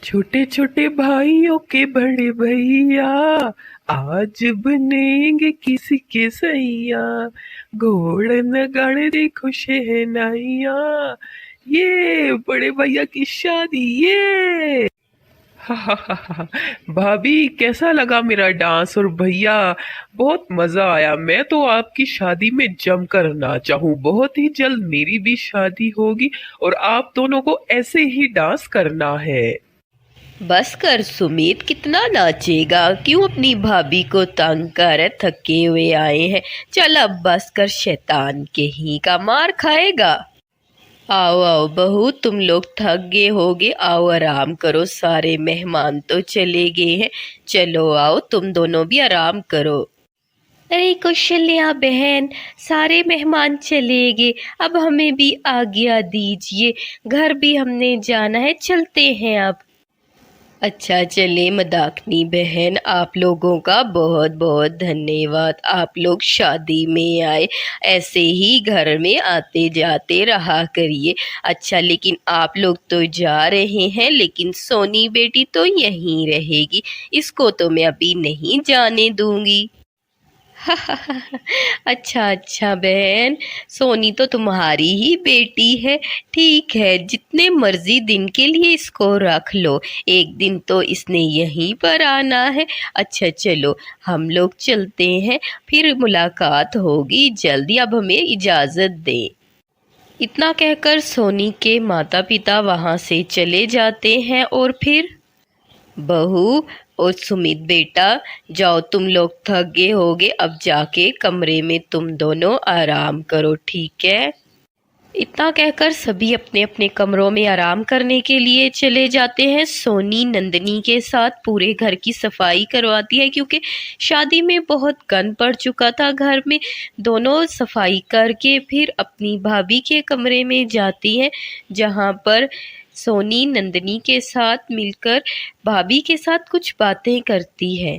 छोटे छोटे भाइयों के बड़े भैया, आज बनेंगे किसी के सैया। घोड़ नगाड़े देखो शहनाइया, ये बड़े भैया की शादी ये। हा। भाभी कैसा लगा मेरा डांस? और भैया बहुत मजा आया। मैं तो आपकी शादी में जमकर नाचा हूँ। बहुत ही जल्द मेरी भी शादी होगी और आप दोनों को ऐसे ही डांस करना है। बस कर सुमित, कितना नाचेगा? क्यों अपनी भाभी को तंग कर? थके हुए आए हैं। चल अब बस कर, शैतान के ही का मार खाएगा। आओ आओ बहू, तुम लोग थक गए होगे, आओ आराम करो। सारे मेहमान तो चले गए हैं, चलो आओ तुम दोनों भी आराम करो। अरे कौशल्या बहन, सारे मेहमान चले गए, अब हमें भी आज्ञा दीजिए, घर भी हमने जाना है, चलते हैं अब। अच्छा चले मदाकिनी बहन, आप लोगों का बहुत बहुत धन्यवाद। आप लोग शादी में आए, ऐसे ही घर में आते जाते रहा करिए। अच्छा लेकिन आप लोग तो जा रहे हैं, लेकिन सोनी बेटी तो यहीं रहेगी, इसको तो मैं अभी नहीं जाने दूंगी। अच्छा अच्छा बहन, सोनी तो तुम्हारी ही बेटी है। ठीक है, जितने मर्जी दिन के लिए इसको रख लो, एक दिन तो इसने यहीं पर आना है। अच्छा चलो हम लोग चलते हैं, फिर मुलाकात होगी जल्दी, अब हमें इजाज़त दें। इतना कहकर सोनी के माता पिता वहाँ से चले जाते हैं और फिर बहू और सुमित बेटा, जाओ तुम लोग थक गए होगे, अब जाके कमरे में तुम दोनों आराम करो, ठीक है? इतना कहकर सभी अपने अपने कमरों में आराम करने के लिए चले जाते हैं। सोनी नंदनी के साथ पूरे घर की सफाई करवाती है, क्योंकि शादी में बहुत गंद पड़ चुका था घर में। दोनों सफाई करके फिर अपनी भाभी के कमरे में जाती हैं, जहाँ पर सोनी नंदनी के साथ मिलकर भाभी के साथ कुछ बातें करती है।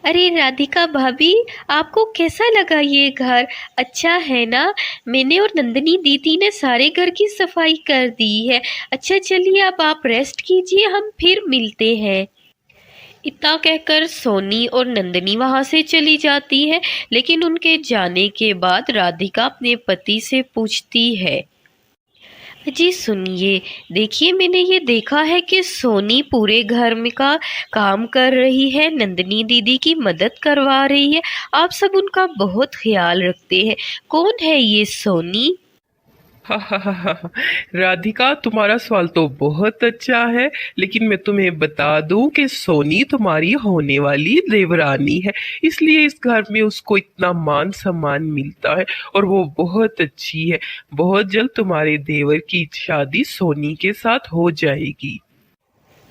अरे राधिका भाभी, आपको कैसा लगा ये घर? अच्छा है ना? मैंने और नंदिनी दीदी ने सारे घर की सफाई कर दी है। अच्छा चलिए अब आप रेस्ट कीजिए, हम फिर मिलते हैं। इतना कहकर सोनी और नंदिनी वहां से चली जाती है, लेकिन उनके जाने के बाद राधिका अपने पति से पूछती है, जी सुनिए, देखिए मैंने ये देखा है कि सोनी पूरे घर में का काम कर रही है, नंदिनी दीदी की मदद करवा रही है, आप सब उनका बहुत ख्याल रखते हैं। कौन है ये सोनी? राधिका तुम्हारा सवाल तो बहुत अच्छा है, लेकिन मैं तुम्हें बता दूं कि सोनी तुम्हारी होने वाली देवरानी है, इसलिए इस घर में उसको इतना मान सम्मान मिलता है और वो बहुत अच्छी है। बहुत जल्द तुम्हारे देवर की शादी सोनी के साथ हो जाएगी।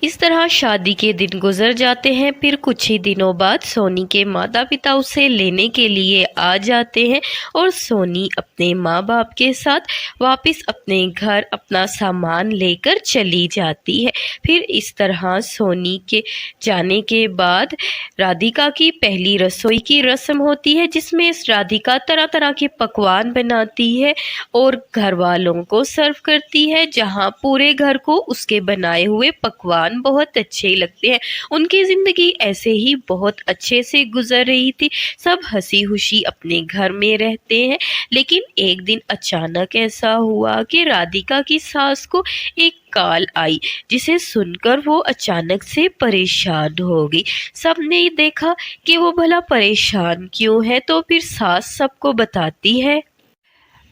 इस तरह शादी के दिन गुजर जाते हैं। फिर कुछ ही दिनों बाद सोनी के माता पिता उसे लेने के लिए आ जाते हैं और सोनी अपने माँ बाप के साथ वापस अपने घर अपना सामान लेकर चली जाती है। फिर इस तरह सोनी के जाने के बाद राधिका की पहली रसोई की रस्म होती है, जिसमें इस राधिका तरह तरह के पकवान बनाती है और घर वालों को सर्व करती है, जहाँ पूरे घर को उसके बनाए हुए पकवान बहुत अच्छे लगते हैं। उनकी जिंदगी ऐसे ही बहुत अच्छे से गुजर रही थी, सब हंसी खुशी अपने घर में रहते हैं। लेकिन एक दिन अचानक ऐसा हुआ कि राधिका की सास को एक कॉल आई, जिसे सुनकर वो अचानक से परेशान हो गई। सबने देखा कि वो भला परेशान क्यों है, तो फिर सास सबको बताती है,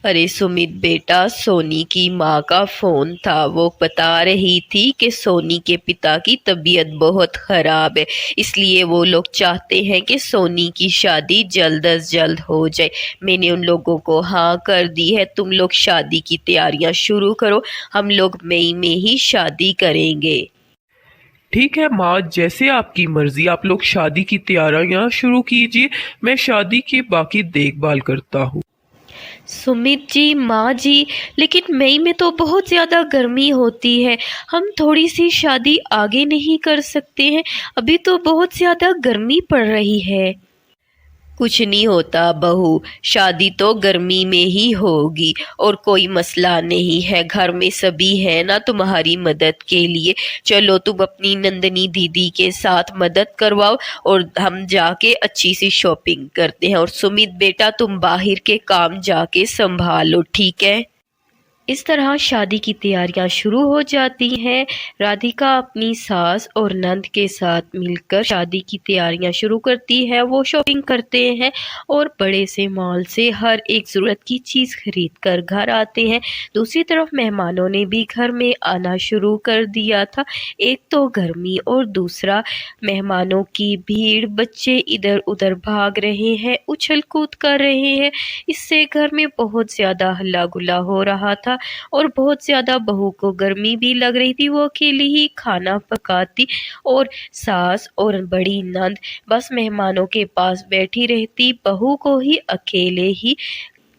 अरे सुमित बेटा, सोनी की माँ का फोन था, वो बता रही थी कि सोनी के पिता की तबीयत बहुत खराब है, इसलिए वो लोग चाहते हैं कि सोनी की शादी जल्द अज जल्द हो जाए। मैंने उन लोगों को हाँ कर दी है, तुम लोग शादी की तैयारियां शुरू करो, हम लोग मई में ही शादी करेंगे। ठीक है माँ, जैसे आपकी मर्जी, आप लोग शादी की तैयारियां शुरू कीजिए, मैं शादी की बाकी देखभाल करता हूँ। सुमित जी, माँ जी, लेकिन मई में तो बहुत ज़्यादा गर्मी होती है, हम थोड़ी सी शादी आगे नहीं कर सकते हैं? अभी तो बहुत ज़्यादा गर्मी पड़ रही है। कुछ नहीं होता बहू, शादी तो गर्मी में ही होगी और कोई मसला नहीं है, घर में सभी है ना तुम्हारी मदद के लिए। चलो तुम अपनी नंदनी दीदी के साथ मदद करवाओ और हम जाके अच्छी सी शॉपिंग करते हैं। और सुमित बेटा तुम बाहर के काम जाके संभालो, ठीक है। इस तरह शादी की तैयारियां शुरू हो जाती हैं। राधिका अपनी सास और नंद के साथ मिलकर शादी की तैयारियां शुरू करती है। वो शॉपिंग करते हैं और बड़े से मॉल से हर एक ज़रूरत की चीज़ खरीद कर घर आते हैं। दूसरी तरफ मेहमानों ने भी घर में आना शुरू कर दिया था। एक तो गर्मी और दूसरा मेहमानों की भीड़, बच्चे इधर उधर भाग रहे हैं, उछल कूद कर रहे हैं। इससे घर में बहुत ज़्यादा हल्ला गुल्ला हो रहा था और बहुत ज़्यादा बहू को गर्मी भी लग रही थी। वो अकेली ही खाना पकाती और सास और बड़ी नंद बस मेहमानों के पास बैठी रहती। बहू को ही अकेले ही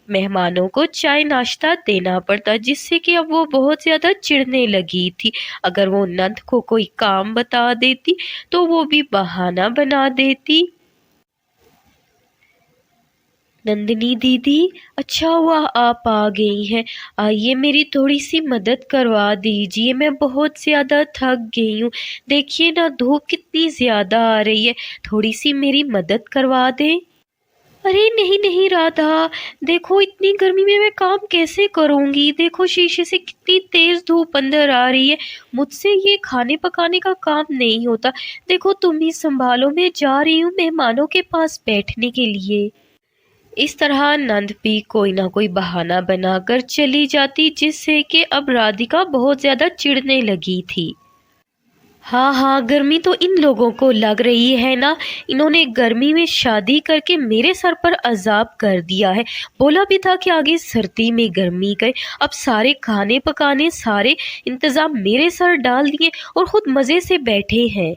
मेहमानों को चाय नाश्ता देना पड़ता, जिससे कि अब वो बहुत ज़्यादा चिढ़ने लगी थी। अगर वो नंद को कोई काम बता देती तो वो भी बहाना बना देती। नंदिनी दीदी, अच्छा हुआ आप आ गई हैं। आइए मेरी थोड़ी सी मदद करवा दीजिए, मैं बहुत ज़्यादा थक गई हूँ। देखिए ना धूप कितनी ज़्यादा आ रही है, थोड़ी सी मेरी मदद करवा दें। अरे नहीं नहीं राधा, देखो इतनी गर्मी में मैं काम कैसे करूँगी। देखो शीशे से कितनी तेज़ धूप अंदर आ रही है, मुझसे ये खाने पकाने का काम नहीं होता। देखो तुम ही संभालो, मैं जा रही हूँ मेहमानों के पास बैठने के लिए। इस तरह नंद भी कोई ना कोई बहाना बनाकर चली जाती, जिससे कि अब राधिका बहुत ज़्यादा चिढ़ने लगी थी। हाँ हाँ, गर्मी तो इन लोगों को लग रही है ना, इन्होंने गर्मी में शादी करके मेरे सर पर अजाब कर दिया है। बोला भी था कि आगे सर्दी में गर्मी करे, अब सारे खाने पकाने सारे इंतज़ाम मेरे सर डाल दिए और खुद मज़े से बैठे हैं।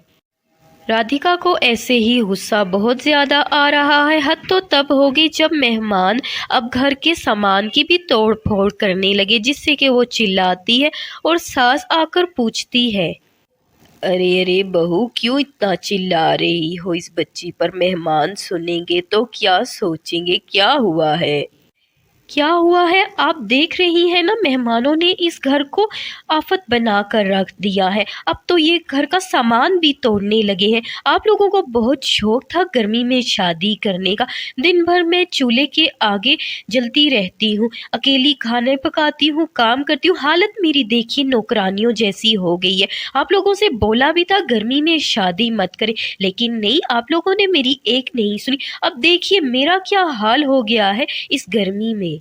राधिका को ऐसे ही गुस्सा बहुत ज़्यादा आ रहा है। हद तो तब होगी जब मेहमान अब घर के सामान की भी तोड़ फोड़ करने लगे, जिससे कि वो चिल्लाती है और सास आकर पूछती है, अरे अरे बहू क्यों इतना चिल्ला रही हो इस बच्ची पर, मेहमान सुनेंगे तो क्या सोचेंगे, क्या हुआ है। क्या हुआ है, आप देख रही हैं ना, मेहमानों ने इस घर को आफत बना कर रख दिया है। अब तो ये घर का सामान भी तोड़ने लगे हैं। आप लोगों को बहुत शौक था गर्मी में शादी करने का। दिन भर मैं चूल्हे के आगे जलती रहती हूँ, अकेली खाने पकाती हूँ, काम करती हूँ। हालत मेरी देखिए नौकरानियों जैसी हो गई है। आप लोगों से बोला भी था गर्मी में शादी मत करें, लेकिन नहीं, आप लोगों ने मेरी एक नहीं सुनी। अब देखिए मेरा क्या हाल हो गया है इस गर्मी में।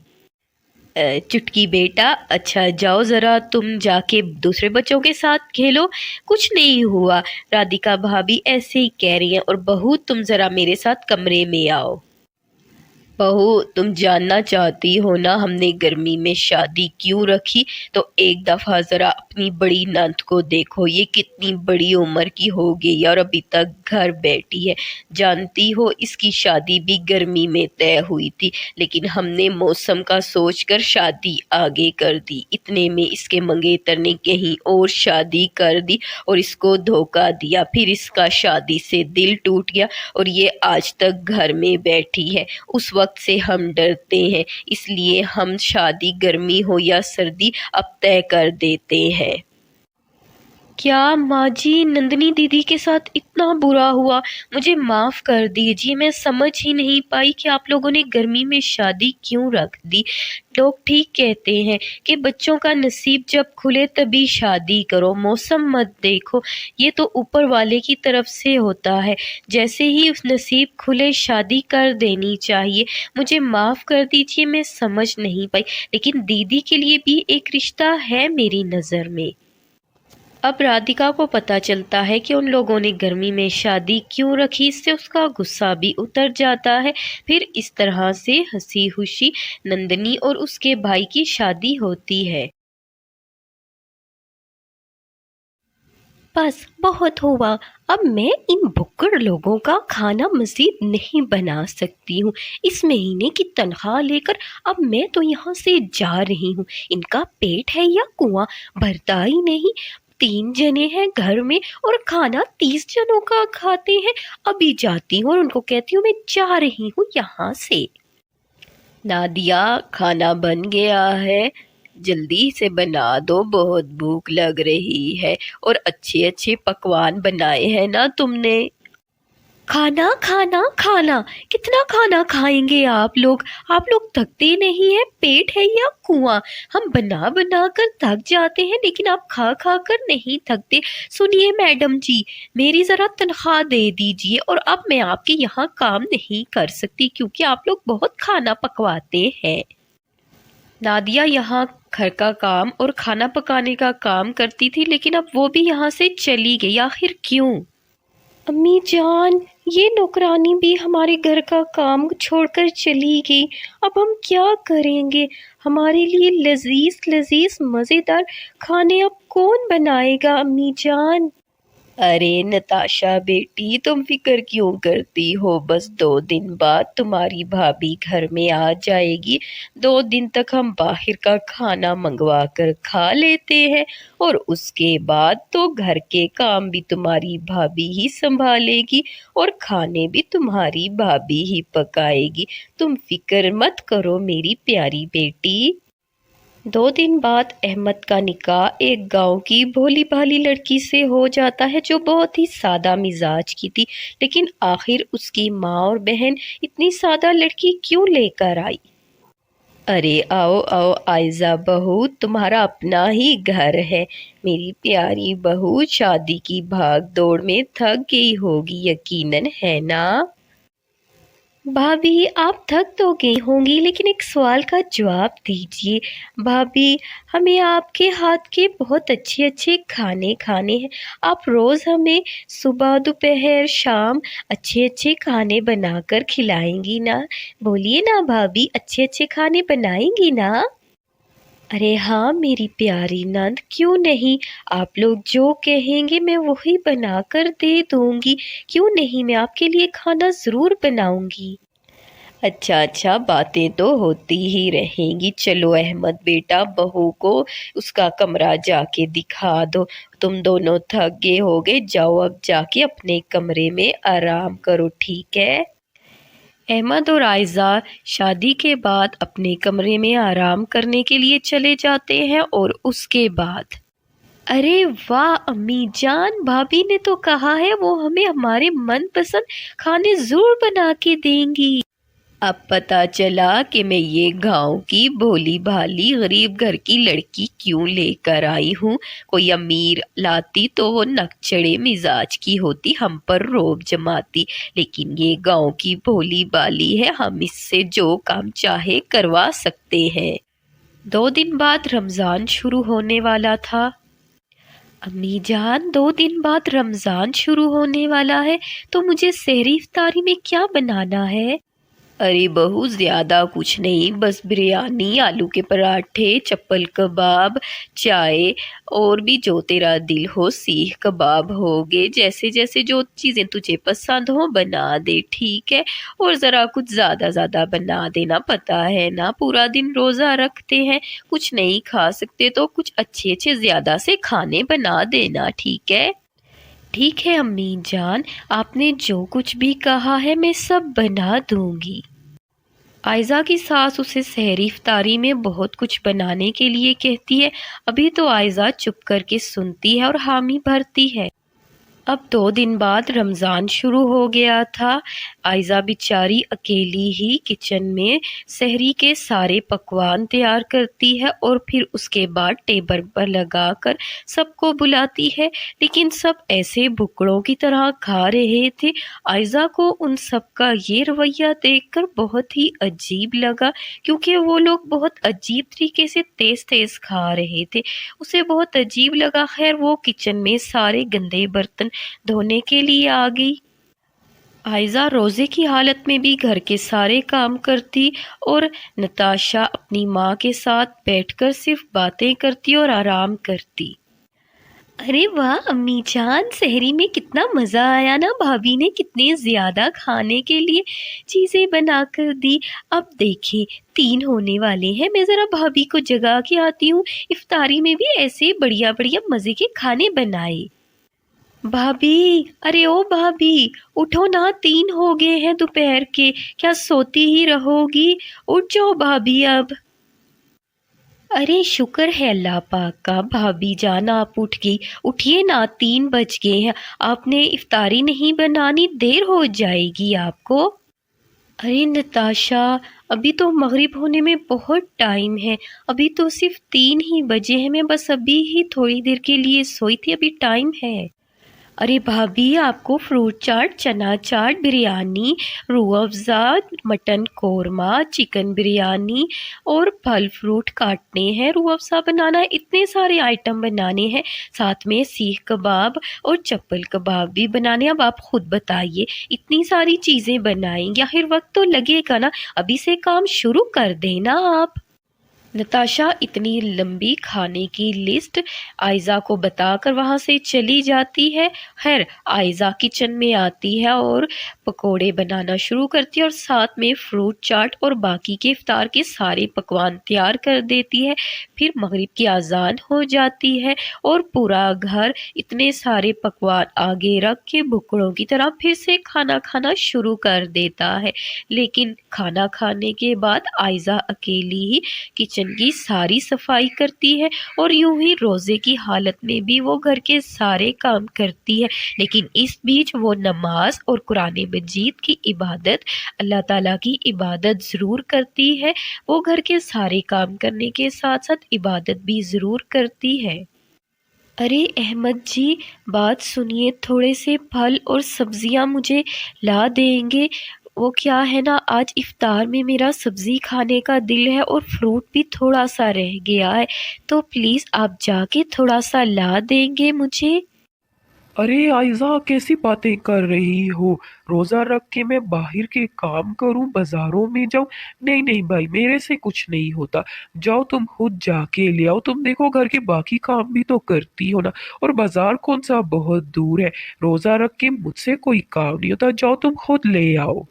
चुटकी बेटा, अच्छा जाओ ज़रा तुम जाके दूसरे बच्चों के साथ खेलो, कुछ नहीं हुआ। राधिका भाभी ऐसे ही कह रही हैं। और बहू तुम ज़रा मेरे साथ कमरे में आओ। बहू तुम जानना चाहती हो ना हमने गर्मी में शादी क्यों रखी, तो एक दफ़ा ज़रा अपनी बड़ी नंद को देखो, ये कितनी बड़ी उम्र की हो गई और अभी तक घर बैठी है। जानती हो इसकी शादी भी गर्मी में तय हुई थी, लेकिन हमने मौसम का सोचकर शादी आगे कर दी। इतने में इसके मंगेतर ने कहीं और शादी कर दी और इसको धोखा दिया। फिर इसका शादी से दिल टूट गया और ये आज तक घर में बैठी है। उस वक्त से हम डरते हैं, इसलिए हम शादी गर्मी हो या सर्दी अब तय कर देते हैं। क्या माँ जी, नंदिनी दीदी के साथ इतना बुरा हुआ, मुझे माफ़ कर दीजिए। मैं समझ ही नहीं पाई कि आप लोगों ने गर्मी में शादी क्यों रख दी। लोग ठीक कहते हैं कि बच्चों का नसीब जब खुले तभी शादी करो, मौसम मत देखो। ये तो ऊपर वाले की तरफ से होता है, जैसे ही उस नसीब खुले शादी कर देनी चाहिए। मुझे माफ़ कर दीजिए, मैं समझ नहीं पाई, लेकिन दीदी के लिए भी एक रिश्ता है मेरी नज़र में। अब राधिका को पता चलता है कि उन लोगों ने गर्मी में शादी क्यों रखी, इससे उसका गुस्सा भी उतर जाता है। फिर इस तरह से हंसी खुशी नंदिनी और उसके भाई की शादी होती है। बस बहुत हुआ, अब मैं इन भुक्कड़ लोगों का खाना मज़ीद नहीं बना सकती हूँ। इस महीने की तनख्वाह लेकर अब मैं तो यहाँ से जा रही हूँ। इनका पेट है या कुआं, भरता ही नहीं। 3 जने हैं घर में और खाना 30 जनों का खाते हैं। अभी जाती हूँ और उनको कहती हूँ मैं जा रही हूँ यहाँ से। नादिया, खाना बन गया है, जल्दी से बना दो, बहुत भूख लग रही है। और अच्छे अच्छे पकवान बनाए हैं ना तुमने? खाना खाना खाना, कितना खाना खाएंगे आप लोग? आप लोग थकते नहीं है? पेट है या कुआं? हम बना बना कर थक जाते हैं लेकिन आप खा खा कर नहीं थकते। सुनिए मैडम जी, मेरी ज़रा तनख्वाह दे दीजिए और अब मैं आपके यहाँ काम नहीं कर सकती क्योंकि आप लोग बहुत खाना पकवाते हैं। नादिया यहाँ घर का काम और खाना पकाने का काम करती थी लेकिन अब वो भी यहाँ से चली गई। आखिर क्यों? अम्मी जान, ये नौकरानी भी हमारे घर का काम छोड़कर चली गई। अब हम क्या करेंगे? हमारे लिए लजीज लजीज मज़ेदार खाने अब कौन बनाएगा अम्मी जान? अरे नताशा बेटी, तुम फिक्र क्यों करती हो? बस 2 दिन बाद तुम्हारी भाभी घर में आ जाएगी। 2 दिन तक हम बाहर का खाना मंगवा कर खा लेते हैं और उसके बाद तो घर के काम भी तुम्हारी भाभी ही संभालेगी और खाने भी तुम्हारी भाभी ही पकाएगी। तुम फिक्र मत करो मेरी प्यारी बेटी। 2 दिन बाद अहमद का निकाह एक गांव की भोली भाली लड़की से हो जाता है जो बहुत ही सादा मिजाज की थी। लेकिन आखिर उसकी माँ और बहन इतनी सादा लड़की क्यों लेकर आई? अरे आओ आओ आयजा बहू, तुम्हारा अपना ही घर है। मेरी प्यारी बहू शादी की भाग दौड़ में थक गई होगी यकीनन, है ना? भाभी आप थक तो गई होंगी लेकिन एक सवाल का जवाब दीजिए। भाभी, हमें आपके हाथ के बहुत अच्छे अच्छे खाने खाने हैं। आप रोज़ हमें सुबह दोपहर शाम अच्छे अच्छे खाने बनाकर खिलाएंगी ना? बोलिए ना भाभी, अच्छे अच्छे खाने बनाएंगी ना? अरे हाँ मेरी प्यारी नंद, क्यों नहीं। आप लोग जो कहेंगे मैं वही बनाकर दे दूंगी। क्यों नहीं, मैं आपके लिए खाना ज़रूर बनाऊंगी। अच्छा अच्छा, बातें तो होती ही रहेंगी। चलो अहमद बेटा, बहू को उसका कमरा जाके दिखा दो। तुम दोनों थक गए होगे, जाओ अब जाके अपने कमरे में आराम करो, ठीक है? अहमद और आयज़ा शादी के बाद अपने कमरे में आराम करने के लिए चले जाते हैं और उसके बाद अरे वाह अम्मी जान, भाभी ने तो कहा है वो हमें हमारे मनपसंद खाने ज़रूर बना के देंगी। अब पता चला कि मैं ये गांव की भोली भाली गरीब घर की लड़की क्यों लेकर आई हूँ। कोई अमीर लाती तो वो नकचड़े मिजाज की होती, हम पर रोब जमाती। लेकिन ये गांव की भोली भाली है, हम इससे जो काम चाहे करवा सकते हैं। 2 दिन बाद रमज़ान शुरू होने वाला था। अम्मी जान, 2 दिन बाद रमज़ान शुरू होने वाला है तो मुझे सहरी इफ्तारी में क्या बनाना है? अरे बहू, ज़्यादा कुछ नहीं, बस बिरयानी, आलू के पराठे, चप्पल कबाब, चाय और भी जो तेरा दिल हो, सीख कबाब होगे। जैसे जैसे जो चीज़ें तुझे पसंद हो बना दे, ठीक है? और ज़रा कुछ ज़्यादा ज़्यादा बना देना, पता है ना पूरा दिन रोज़ा रखते हैं, कुछ नहीं खा सकते तो कुछ अच्छे अच्छे ज़्यादा से खाने बना देना, ठीक है? ठीक है अम्मी जान, आपने जो कुछ भी कहा है मैं सब बना दूंगी। आयज़ा की सास उसे सहरी इफ्तारी में बहुत कुछ बनाने के लिए कहती है। अभी तो आयज़ा चुप करके सुनती है और हामी भरती है। अब 2 दिन बाद रमज़ान शुरू हो गया था। आयज़ा बेचारी अकेली ही किचन में सहरी के सारे पकवान तैयार करती है और फिर उसके बाद टेबल पर लगाकर सबको बुलाती है। लेकिन सब ऐसे भुक्कड़ों की तरह खा रहे थे। आयज़ा को उन सब का ये रवैया देखकर बहुत ही अजीब लगा क्योंकि वो लोग बहुत अजीब तरीके से तेज़ तेज़ खा रहे थे। उसे बहुत अजीब लगा। खैर वो किचन में सारे गंदे बर्तन धोने के लिए आ गई। आयज़ा रोज़े की हालत में भी घर के सारे काम करती और नताशा अपनी माँ के साथ बैठकर सिर्फ बातें करती और आराम करती। अरे वाह अम्मी जान, सहरी में कितना मज़ा आया ना। भाभी ने कितने ज़्यादा खाने के लिए चीज़ें बना कर दी। अब देखिए 3 होने वाले हैं, मैं ज़रा भाभी को जगा के आती हूँ। इफ्तारी में भी ऐसे बढ़िया बढ़िया मज़े के खाने बनाए। भाभी, अरे ओ भाभी, उठो ना, 3 हो गए हैं दोपहर के। क्या सोती ही रहोगी? उठ जाओ भाभी अब। अरे शुक्र है अल्लाह पाक का, भाभी जान आप उठ गई। उठिए ना, 3 बज गए हैं। आपने इफ्तारी नहीं बनानी, देर हो जाएगी आपको। अरे नताशा, अभी तो मगरिब होने में बहुत टाइम है। अभी तो सिर्फ 3 ही बजे हैं। मैं बस अभी ही थोड़ी देर के लिए सोई थी, अभी टाइम है। अरे भाभी, आपको फ्रूट चाट, चना चाट, बिरयानी, रूह अफ़ज़ा, मटन कोरमा, चिकन बिरयानी और फल फ्रूट काटने हैं, रूह अफ़ज़ा बनाना है, इतने सारे आइटम बनाने हैं। साथ में सीख कबाब और चप्पल कबाब भी बनाने हैं। अब आप खुद बताइए, इतनी सारी चीज़ें बनाएंगे, आखिर वक्त तो लगेगा ना। अभी से काम शुरू कर देना आप। नताशा इतनी लंबी खाने की लिस्ट आयज़ा को बताकर वहाँ से चली जाती है। खैर आयज़ा किचन में आती है और पकोड़े बनाना शुरू करती है और साथ में फ्रूट चाट और बाकी के इफ्तार के सारे पकवान तैयार कर देती है। फिर मगरिब की अज़ान हो जाती है और पूरा घर इतने सारे पकवान आगे रख के भुक्कड़ों की तरह फिर से खाना खाना शुरू कर देता है। लेकिन खाना खाने के बाद आयज़ा अकेली ही किचन की सारी सफाई करती है और यूं ही रोज़े की हालत में भी वो घर के सारे काम करती है। लेकिन इस बीच वो नमाज और कुरान मजीद की इबादत, अल्लाह ताला की इबादत ज़रूर करती है। वो घर के सारे काम करने के साथ साथ इबादत भी ज़रूर करती है। अरे अहमद जी, बात सुनिए, थोड़े से फल और सब्जियां मुझे ला देंगे? वो क्या है ना, आज इफ्तार में मेरा सब्जी खाने का दिल है और फ्रूट भी थोड़ा सा रह गया है, तो प्लीज़ आप जाके थोड़ा सा ला देंगे मुझे? अरे आयजा, कैसी बातें कर रही हो? रोजा रख के मैं बाहर के काम करूं, बाजारों में जाऊं? नहीं नहीं भाई, मेरे से कुछ नहीं होता। जाओ तुम खुद जाके ले आओ। तुम देखो घर के बाकी काम भी तो करती हो ना। और बाजार कौन सा बहुत दूर है? रोजा रख के मुझसे कोई काम नहीं होता। जाओ तुम खुद ले आओ।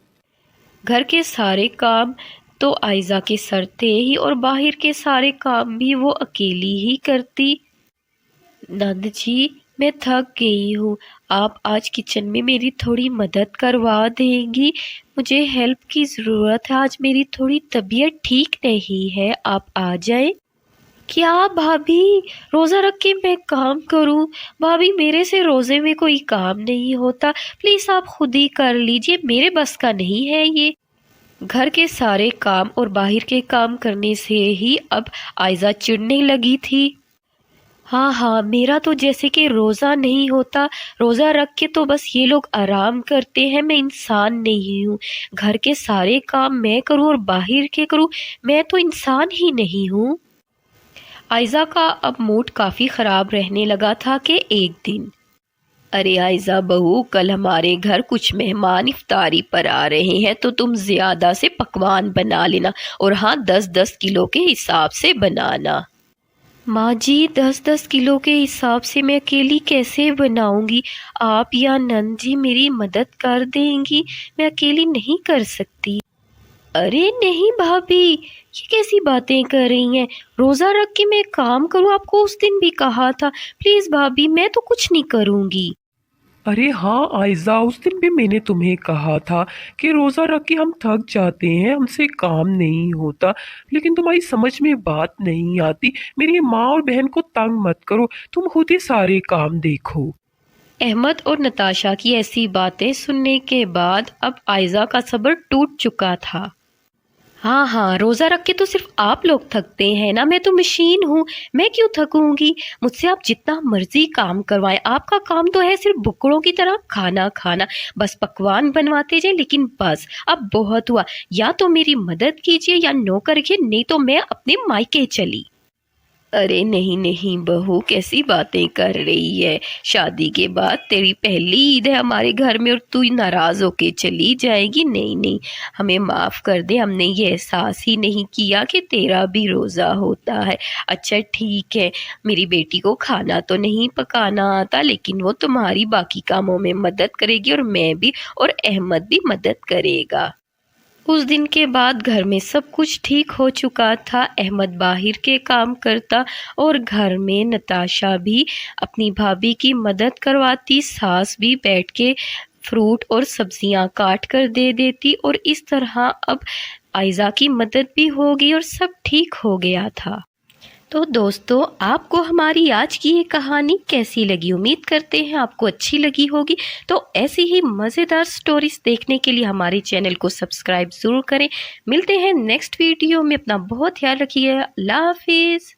घर के सारे काम तो आयज़ा के सर थे ही और बाहर के सारे काम भी वो अकेली ही करती। नंद जी, मैं थक गई हूँ, आप आज किचन में मेरी थोड़ी मदद करवा देंगी? मुझे हेल्प की ज़रूरत है, आज मेरी थोड़ी तबीयत ठीक नहीं है, आप आ जाएं। क्या भाभी, रोज़ा रख के मैं काम करूं? भाभी मेरे से रोज़े में कोई काम नहीं होता, प्लीज़ आप खुद ही कर लीजिए, मेरे बस का नहीं है ये। घर के सारे काम और बाहर के काम करने से ही अब आयज़ा चिढ़ने लगी थी। हाँ हाँ, मेरा तो जैसे कि रोज़ा नहीं होता, रोज़ा रख के तो बस ये लोग आराम करते हैं, मैं इंसान नहीं हूँ। घर के सारे काम मैं करूँ और बाहर के करूँ, मैं तो इंसान ही नहीं हूँ। आयज़ा का अब मूड काफ़ी ख़राब रहने लगा था कि एक दिन, अरे आयज़ा बहू, कल हमारे घर कुछ मेहमान इफ्तारी पर आ रहे हैं, तो तुम ज़्यादा से पकवान बना लेना और हाँ 10-10 किलो के हिसाब से बनाना। माँ जी, 10-10 किलो के हिसाब से मैं अकेली कैसे बनाऊंगी? आप या नंद जी मेरी मदद कर देंगी, मैं अकेली नहीं कर सकती। अरे नहीं भाभी, ये कैसी बातें कर रही हैं? रोज़ा रख के मैं काम करूँ, आपको उस दिन भी कहा था। प्लीज़ भाभी, मैं तो कुछ नहीं करूँगी। अरे हाँ आयजा, उस दिन भी मैंने तुम्हें कहा था कि रोजा रख के हम थक जाते हैं, हमसे काम नहीं होता। लेकिन तुम्हारी समझ में बात नहीं आती। मेरी माँ और बहन को तंग मत करो, तुम खुद ही सारे काम देखो। अहमद और नताशा की ऐसी बातें सुनने के बाद अब आयज़ा का सब्र टूट चुका था। हाँ हाँ, रोज़ा रख के तो सिर्फ आप लोग थकते हैं ना, मैं तो मशीन हूँ, मैं क्यों थकूंगी? मुझसे आप जितना मर्जी काम करवाएं, आपका काम तो है सिर्फ बुकड़ों की तरह खाना खाना, बस पकवान बनवाते जाए। लेकिन बस अब बहुत हुआ, या तो मेरी मदद कीजिए या नो करिए, नहीं तो मैं अपने मायके चली। अरे नहीं नहीं बहू, कैसी बातें कर रही है। शादी के बाद तेरी पहली ईद है हमारे घर में और तू नाराज़ होके चली जाएगी। नहीं नहीं, हमें माफ़ कर दे, हमने ये एहसास ही नहीं किया कि तेरा भी रोज़ा होता है। अच्छा ठीक है, मेरी बेटी को खाना तो नहीं पकाना आता, लेकिन वो तुम्हारी बाकी कामों में मदद करेगी और मैं भी और अहमद भी मदद करेगा। उस दिन के बाद घर में सब कुछ ठीक हो चुका था। अहमद बाहर के काम करता और घर में नताशा भी अपनी भाभी की मदद करवाती। सास भी बैठ के फ्रूट और सब्जियां काट कर दे देती और इस तरह अब आयज़ा की मदद भी हो गई और सब ठीक हो गया था। तो दोस्तों, आपको हमारी आज की ये कहानी कैसी लगी? उम्मीद करते हैं आपको अच्छी लगी होगी। तो ऐसी ही मज़ेदार स्टोरीज देखने के लिए हमारे चैनल को सब्सक्राइब ज़रूर करें। मिलते हैं नेक्स्ट वीडियो में। अपना बहुत ख्याल रखिए। अल्लाह हाफिज़।